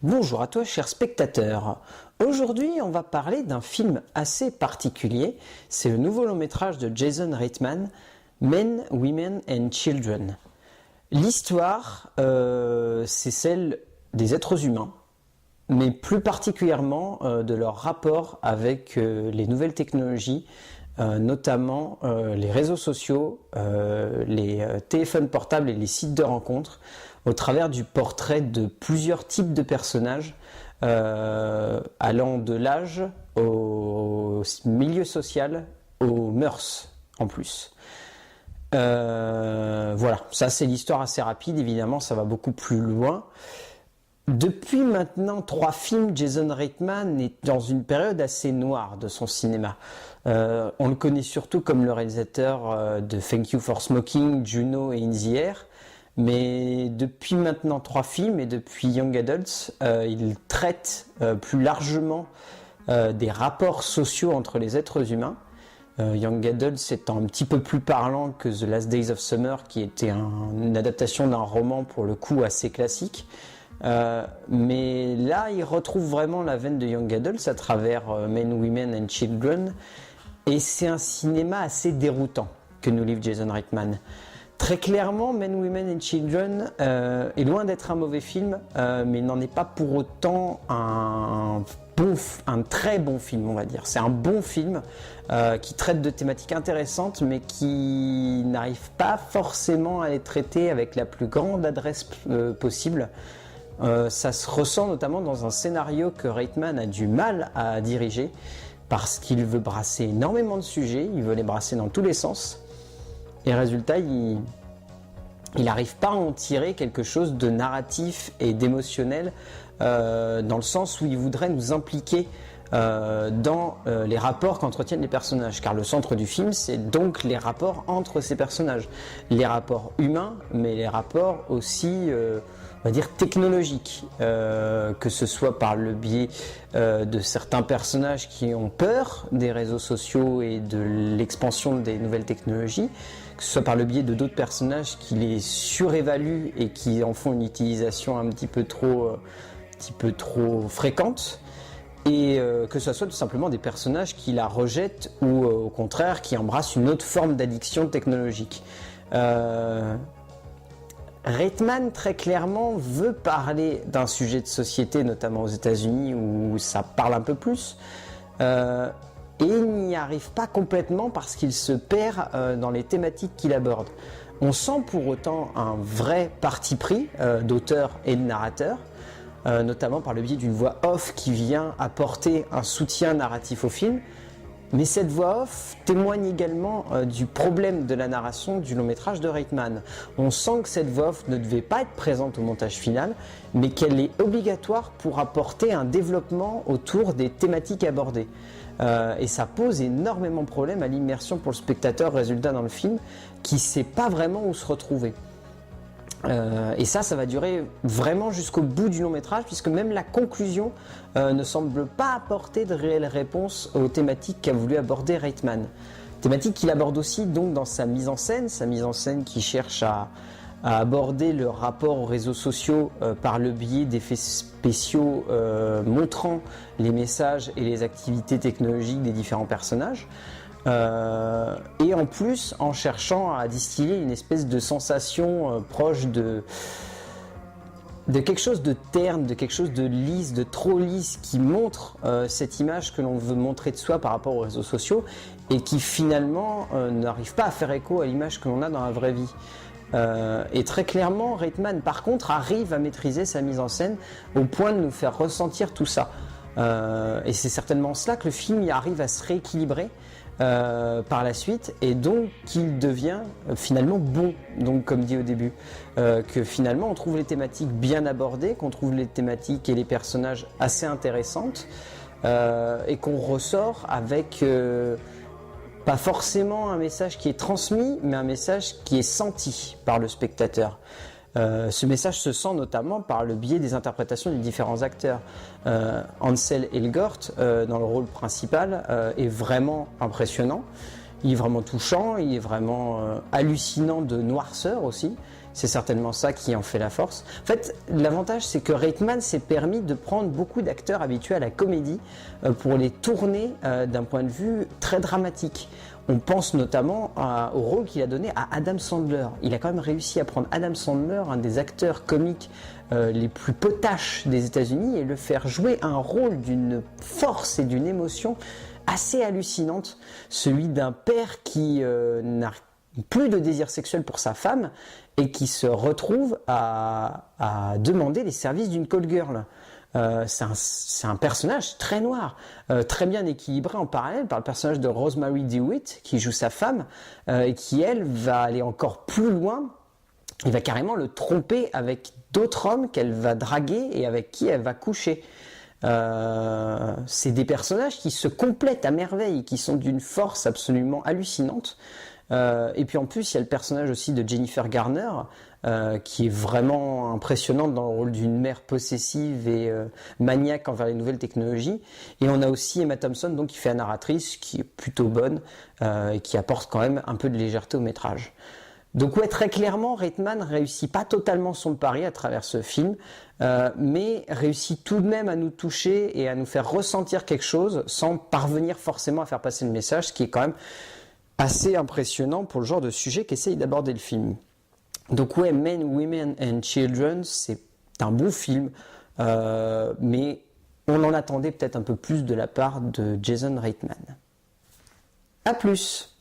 Bonjour à toi, chers spectateurs. Aujourd'hui, on va parler d'un film assez particulier. C'est le nouveau long métrage de Jason Reitman, Men, Women and Children. L'histoire, c'est celle des êtres humains, mais plus particulièrement de leur rapport avec les nouvelles technologies, notamment les réseaux sociaux, les téléphones portables et les sites de rencontres, au travers du portrait de plusieurs types de personnages, allant de l'âge au milieu social, aux mœurs en plus. Voilà, ça c'est l'histoire assez rapide, évidemment ça va beaucoup plus loin. Depuis maintenant 3 films, Jason Reitman est dans une période assez noire de son cinéma. On le connaît surtout comme le réalisateur de Thank You for Smoking, Juno et In the Air. Mais depuis maintenant 3 films et depuis Young Adults, il traite plus largement des rapports sociaux entre les êtres humains. Young Adults étant un petit peu plus parlant que The Last Days of Summer, qui était une adaptation d'un roman pour le coup assez classique. Mais là, il retrouve vraiment la veine de Young Adults à travers Men, Women and Children. Et c'est un cinéma assez déroutant que nous livre Jason Reitman. Très clairement, Men, Women and Children est loin d'être un mauvais film, mais n'en est pas pour autant un très bon film, on va dire. C'est un bon film qui traite de thématiques intéressantes, mais qui n'arrive pas forcément à les traiter avec la plus grande adresse possible. Ça se ressent notamment dans un scénario que Reitman a du mal à diriger, parce qu'il veut brasser énormément de sujets, il veut les brasser dans tous les sens. Et résultat, il n'arrive pas à en tirer quelque chose de narratif et d'émotionnel, dans le sens où il voudrait nous impliquer dans les rapports qu'entretiennent les personnages. Car le centre du film, c'est donc les rapports entre ces personnages. Les rapports humains, mais les rapports aussi, on va dire, technologiques. Que ce soit par le biais de certains personnages qui ont peur des réseaux sociaux et de l'expansion des nouvelles technologies, que ce soit par le biais de d'autres personnages qui les surévaluent et qui en font une utilisation un petit peu trop fréquente, et que ce soit tout simplement des personnages qui la rejettent ou au contraire qui embrassent une autre forme d'addiction technologique. Reitman très clairement veut parler d'un sujet de société, notamment aux États-Unis où ça parle un peu plus. Et il n'y arrive pas complètement parce qu'il se perd dans les thématiques qu'il aborde. On sent pour autant un vrai parti pris d'auteur et de narrateur, notamment par le biais d'une voix off qui vient apporter un soutien narratif au film. Mais cette voix off témoigne également du problème de la narration du long métrage de Reitman. On sent que cette voix off ne devait pas être présente au montage final, mais qu'elle est obligatoire pour apporter un développement autour des thématiques abordées. Et ça pose énormément de problèmes à l'immersion pour le spectateur, résultat dans le film, qui ne sait pas vraiment où se retrouver. Et ça va durer vraiment jusqu'au bout du long métrage, puisque même la conclusion ne semble pas apporter de réelles réponses aux thématiques qu'a voulu aborder Reitman. Thématique qu'il aborde aussi donc dans sa mise en scène qui cherche à aborder le rapport aux réseaux sociaux par le biais d'effets spéciaux montrant les messages et les activités technologiques des différents personnages. Et en plus en cherchant à distiller une espèce de sensation proche de quelque chose de terne, de quelque chose de lisse, de trop lisse, qui montre cette image que l'on veut montrer de soi par rapport aux réseaux sociaux et qui finalement n'arrive pas à faire écho à l'image que l'on a dans la vraie vie. Et très clairement, Reitman par contre arrive à maîtriser sa mise en scène au point de nous faire ressentir tout ça. Et c'est certainement cela que le film y arrive à se rééquilibrer par la suite, et donc qu'il devient finalement bon, donc comme dit au début, que finalement on trouve les thématiques bien abordées, qu'on trouve les thématiques et les personnages assez intéressantes, et qu'on ressort avec pas forcément un message qui est transmis, mais un message qui est senti par le spectateur. Ce message se sent notamment par le biais des interprétations des différents acteurs. Ansel Elgort, dans le rôle principal, est vraiment impressionnant. Il est vraiment touchant, il est vraiment hallucinant de noirceur aussi, c'est certainement ça qui en fait la force. En fait, l'avantage, c'est que Reitman s'est permis de prendre beaucoup d'acteurs habitués à la comédie pour les tourner d'un point de vue très dramatique. On pense notamment au rôle qu'il a donné à Adam Sandler. Il a quand même réussi à prendre Adam Sandler, un des acteurs comiques les plus potaches des États-Unis, et le faire jouer un rôle d'une force et d'une émotion assez hallucinante, celui d'un père qui n'a plus de désir sexuel pour sa femme et qui se retrouve à demander les services d'une call girl. C'est un personnage très noir, très bien équilibré en parallèle par le personnage de Rosemary DeWitt qui joue sa femme et qui, elle, va aller encore plus loin. Il va carrément le tromper avec d'autres hommes qu'elle va draguer et avec qui elle va coucher. C'est des personnages qui se complètent à merveille, qui sont d'une force absolument hallucinante. Et puis en plus, il y a le personnage aussi de Jennifer Garner, qui est vraiment impressionnante dans le rôle d'une mère possessive et maniaque envers les nouvelles technologies. Et on a aussi Emma Thompson, donc, qui fait la narratrice, qui est plutôt bonne et qui apporte quand même un peu de légèreté au métrage. Donc ouais, très clairement, Reitman réussit pas totalement son pari à travers ce film, mais réussit tout de même à nous toucher et à nous faire ressentir quelque chose sans parvenir forcément à faire passer le message, ce qui est quand même assez impressionnant pour le genre de sujet qu'essaye d'aborder le film. Donc ouais, Men, Women and Children, c'est un bon film, mais on en attendait peut-être un peu plus de la part de Jason Reitman. À plus!